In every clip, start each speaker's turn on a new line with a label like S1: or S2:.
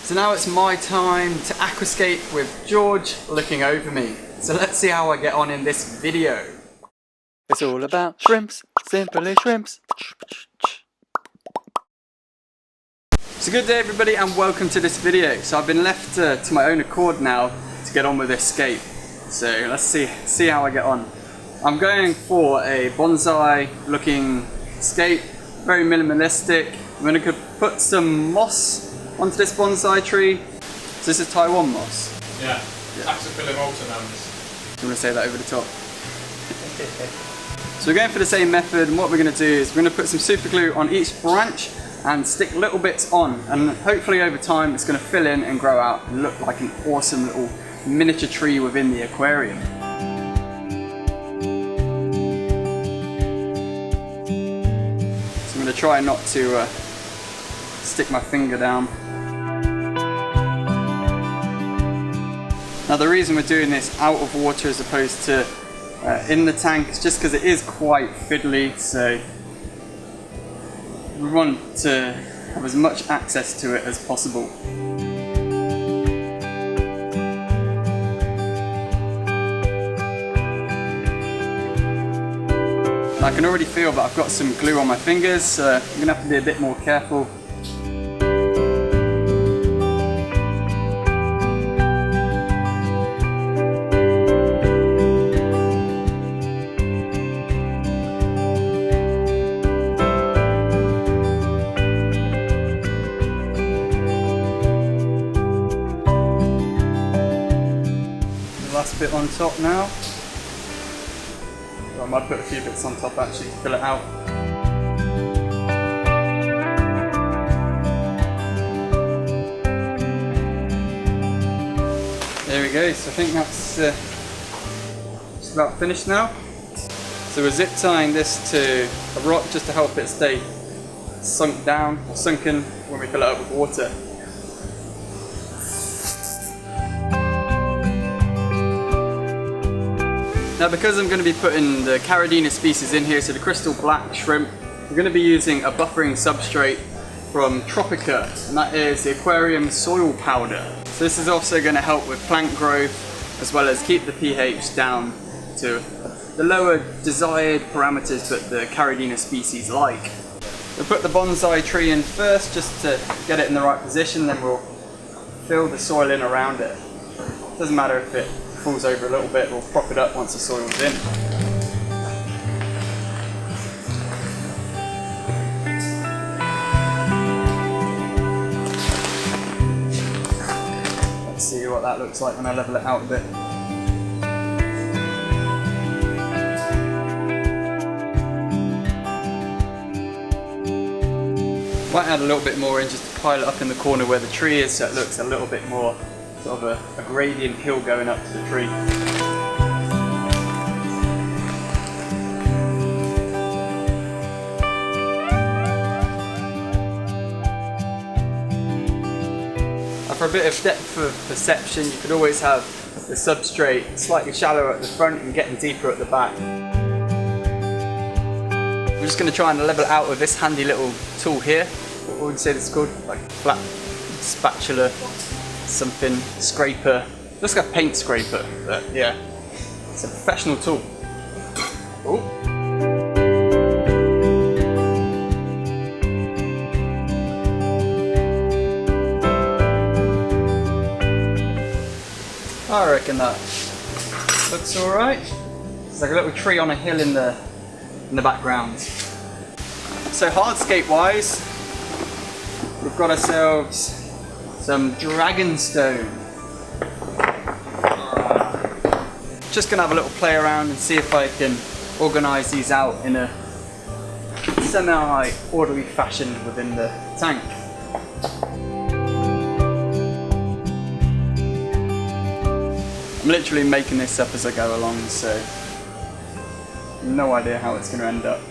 S1: So now it's my time to aquascape with George looking over me. So let's see how I get on in this video.
S2: It's all about shrimps, simply shrimps.
S1: So good day everybody and welcome to this video. So I've been left to my own accord now to get on with this scape. So let's see how I get on. I'm going for a bonsai looking scape, very minimalistic. I'm going to put some moss onto this bonsai tree. So this is Taiwan moss.
S3: Yeah. Taxophyllum.
S1: You want to say that over the top? So we're going for the same method, and what we're going to do is we're going to put some super glue on each branch and stick little bits on, and hopefully over time it's going to fill in and grow out and look like an awesome little miniature tree within the aquarium. So I'm going to try not to stick my finger down. Now the reason we're doing this out of water as opposed to in the tank is just because it is quite fiddly, so we want to have as much access to it as possible. I can already feel that I've got some glue on my fingers, so I'm going to have to be a bit more careful. Last bit on top now. Well, I might put a few bits on top actually to fill it out. There we go, so I think that's just about finished now. So we're zip tying this to a rock just to help it stay sunk down or sunken when we fill it up with water. Now because I'm going to be putting the caridina species in here, so the crystal black shrimp, we're going to be using a buffering substrate from Tropica, and that is the Aquarium soil powder. So this is also going to help with plant growth as well as keep the pH down to the lower desired parameters that the caridina species like. We'll put the bonsai tree in first just to get it in the right position, then we'll fill the soil in around it. Doesn't matter if it falls over a little bit, we'll prop it up once the soil's in. Let's see what that looks like when I level it out a bit. Might add a little bit more in just to pile it up in the corner where the tree is, so it looks a little bit more sort of a gradient hill going up to the tree. And for a bit of depth of perception, you could always have the substrate slightly shallower at the front and getting deeper at the back. I'm just going to try and level it out with this handy little tool here. What would you say this is called? Like flat spatula. Something scraper, looks like a paint scraper, but yeah, it's a professional tool. Ooh. I reckon that looks all right. It's like a little tree on a hill in the background. So hardscape wise, we've got ourselves some dragonstone. Just gonna have a little play around and see if I can organise these out in a semi-orderly fashion within the tank. I'm literally making this up as I go along, so no idea how it's gonna end up.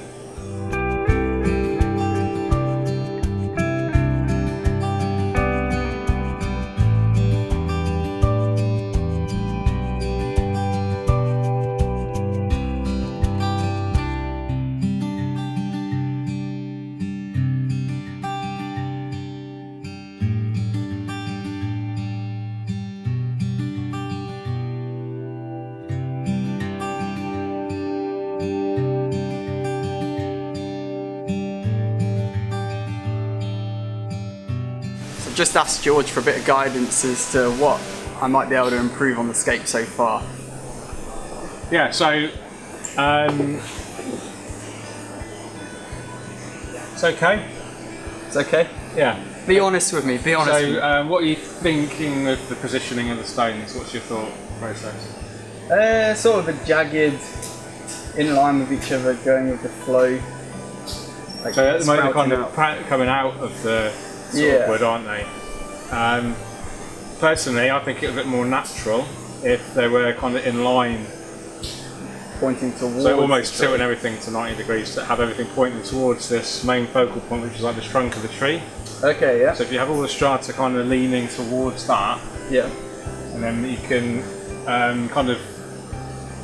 S1: just asked George for a bit of guidance as to what I might be able to improve on the scape so far.
S3: Yeah, so it's okay.
S1: It's okay?
S3: Yeah.
S1: Be honest with me, be honest with me.
S3: So, what are you thinking of the positioning of the stones? What's your thought process?
S1: Sort of a jagged, in line with each other, going with the flow. Like
S3: So at the moment they're kind of
S1: out.
S3: coming out of the sort of wood, aren't they? Personally, I think it was a bit more natural if they were kind of in line,
S1: Pointing towards.
S3: so almost tilting everything to 90 degrees to have everything pointing towards this main focal point, which is like the trunk of the tree.
S1: Okay, yeah.
S3: So if you have all the strata kind of leaning towards that,
S1: Yeah.
S3: and then you can kind of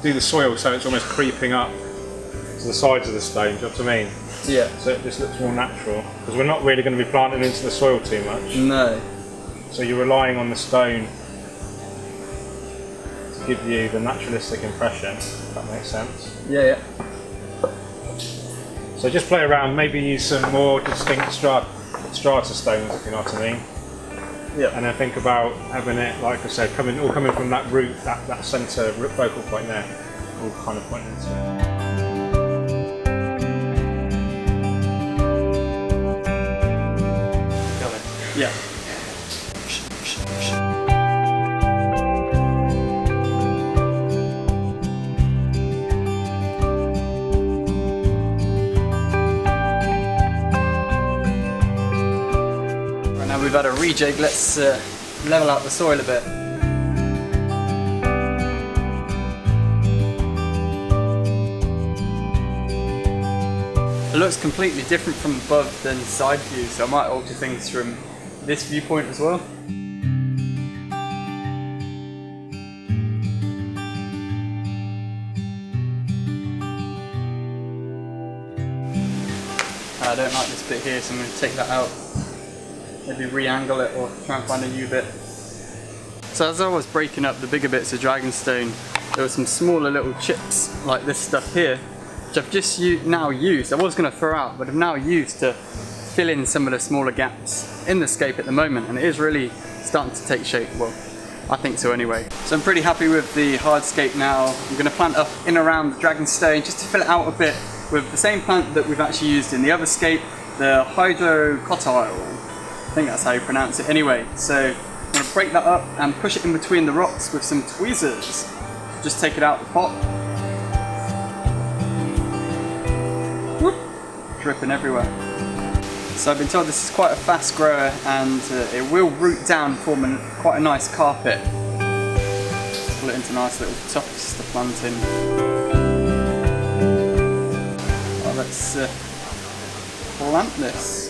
S3: do the soil so it's almost creeping up to the sides of the stone, do you know what I mean?
S1: Yeah.
S3: So it just looks more natural, because we're not really going to be planting into the soil too much.
S1: No.
S3: So you're relying on the stone to give you the naturalistic impression, if that makes sense.
S1: Yeah, yeah.
S3: So just play around, maybe use some more distinct strata stones, if you know what I mean.
S1: Yeah.
S3: And then think about having it, like I said, all coming from that root, that centre focal point there, all kind of pointing into it.
S1: Yeah. Right, now we've had a rejig, let's level out the soil a bit. It looks completely different from above than side view, so I might alter things from this viewpoint as well. I don't like this bit here, so I'm going to take that out. Maybe re-angle it or try and find a new bit. So as I was breaking up the bigger bits of dragonstone, there were some smaller little chips like this stuff here, which I've just now used. I was going to throw out, but I've now used to fill in some of the smaller gaps in the scape at the moment, and it is really starting to take shape. Well, I think so anyway. So I'm pretty happy with the hardscape now. I'm going to plant up in around the dragonstone just to fill it out a bit with the same plant that we've actually used in the other scape, the hydrocotyle. I think that's how you pronounce it anyway. So I'm going to break that up and push it in between the rocks with some tweezers. Just take it out of the pot. Whoop. Dripping everywhere. So I've been told this is quite a fast grower, and it will root down and form quite a nice carpet. Pull it into nice little tufts to plant in. Well, let's plant this.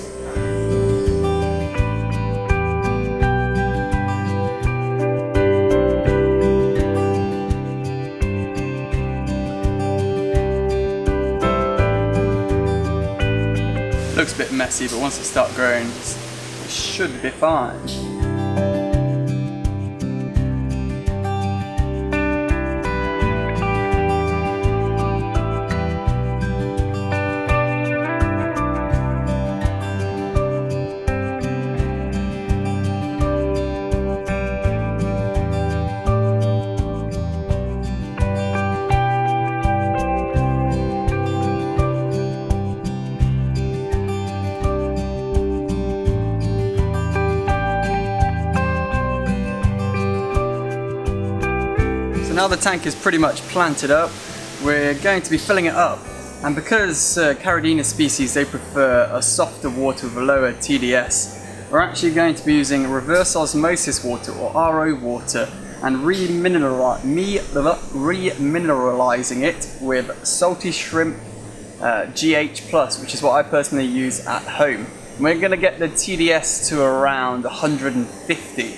S1: Looks a bit messy, but once it starts growing, it should be fine. So now the tank is pretty much planted up, we're going to be filling it up. And because caridina species, they prefer a softer water with a lower TDS, we're actually going to be using reverse osmosis water, or RO water, and remineralizing it with salty shrimp GH+, which is what I personally use at home. And we're going to get the TDS to around 150.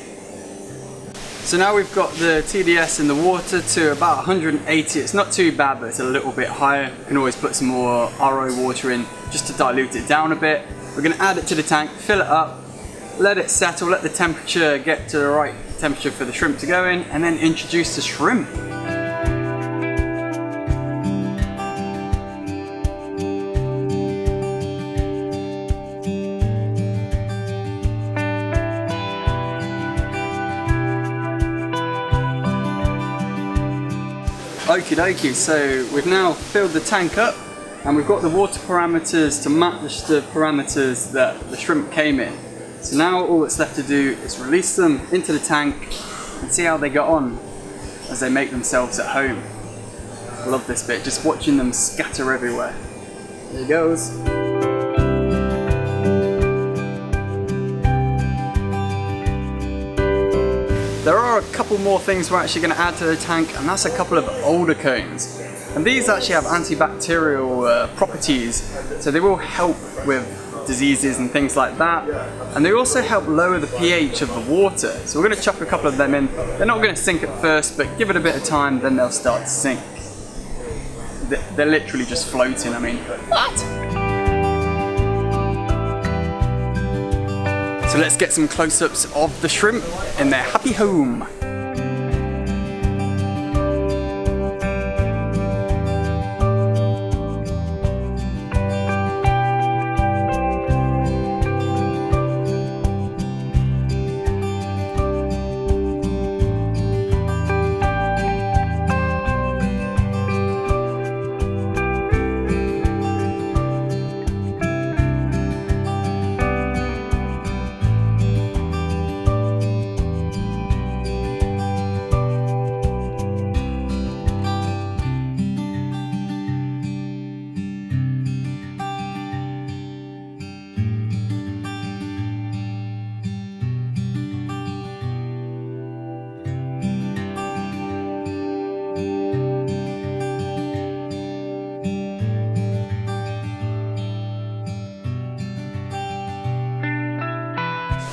S1: So now we've got the TDS in the water to about 180. It's not too bad, but it's a little bit higher. You can always put some more RO water in just to dilute it down a bit. We're going to add it to the tank, fill it up, let it settle, let the temperature get to the right temperature for the shrimp to go in, and then introduce the shrimp. Okie dokie, so we've now filled the tank up and we've got the water parameters to match the parameters that the shrimp came in. So now all that's left to do is release them into the tank and see how they get on as they make themselves at home. I love this bit, just watching them scatter everywhere. There he goes. There are a couple more things we're actually going to add to the tank, and that's a couple of older cones. And these actually have antibacterial properties, so they will help with diseases and things like that. And they also help lower the pH of the water. So we're going to chuck a couple of them in. They're not going to sink at first, but give it a bit of time, then they'll start to sink. They're literally just floating, I mean, what? So let's get some close-ups of the shrimp in their happy home.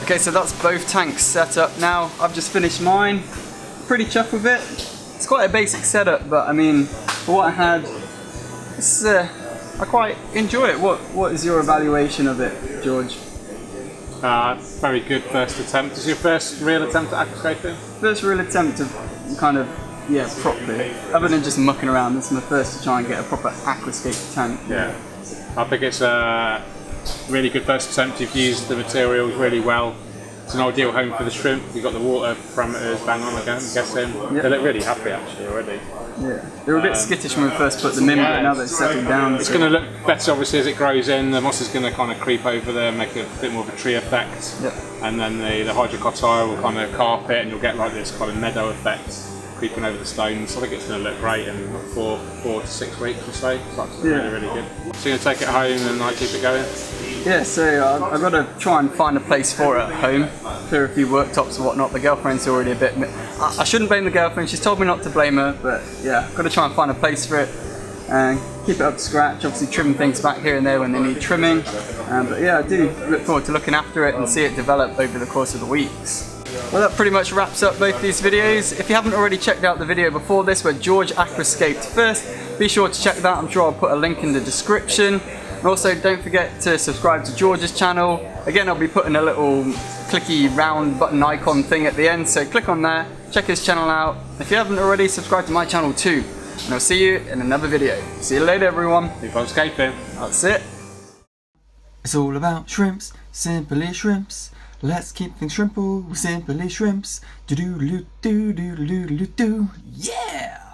S1: Okay, so that's both tanks set up now. I've just finished mine. Pretty chuffed with it. It's quite a basic setup, but I mean, for what I had, I quite enjoy it. What is your evaluation of it, George?
S3: Very good first attempt. Is your first real attempt at aquascaping?
S1: First real attempt to kind of, yeah, properly. Other than just mucking around, this is my first to try and get a proper aquascape tank.
S3: Yeah. I think it's a really good first attempt. You've used the materials really well. It's an ideal home for the shrimp. You've got the water parameters bang on again, I'm guessing. Yep. They look really happy actually already.
S1: Yeah, they were a bit skittish when we first put them in, but now they've settled down.
S3: It's going to look better obviously as it grows in. The moss is going to kind of creep over there, make a bit more of a tree effect. Yep. And then the hydrocotyle will kind of carpet and you'll get like this kind of meadow effect creeping over the stones. I think it's going to look great in 4 to 6 weeks or so. So that's really, really good. So you're going to take it home and like keep it going?
S1: Yeah, so I've got to try and find a place for it at home, clear a few worktops and whatnot. The girlfriend's already a bit... I shouldn't blame the girlfriend, she's told me not to blame her, but yeah, I've got to try and find a place for it and keep it up to scratch, obviously trim things back here and there when they need trimming. But yeah, I do look forward to looking after it and see it develop over the course of the weeks. Well, that pretty much wraps up both these videos. If you haven't already checked out the video before this where George aquascaped first, be sure to check that. I'm sure I'll put a link in the description. And also don't forget to subscribe to George's channel. Again, I'll be putting a little clicky round button icon thing at the end, so click on there, check his channel out. If you haven't already, subscribe to my channel too. And I'll see you in another video. See you later everyone.
S3: Keep on escaping.
S1: That's it.
S2: It's all about shrimps, simply shrimps. Let's keep things shrimple with simply shrimps. Do do do do do do do do. Yeah!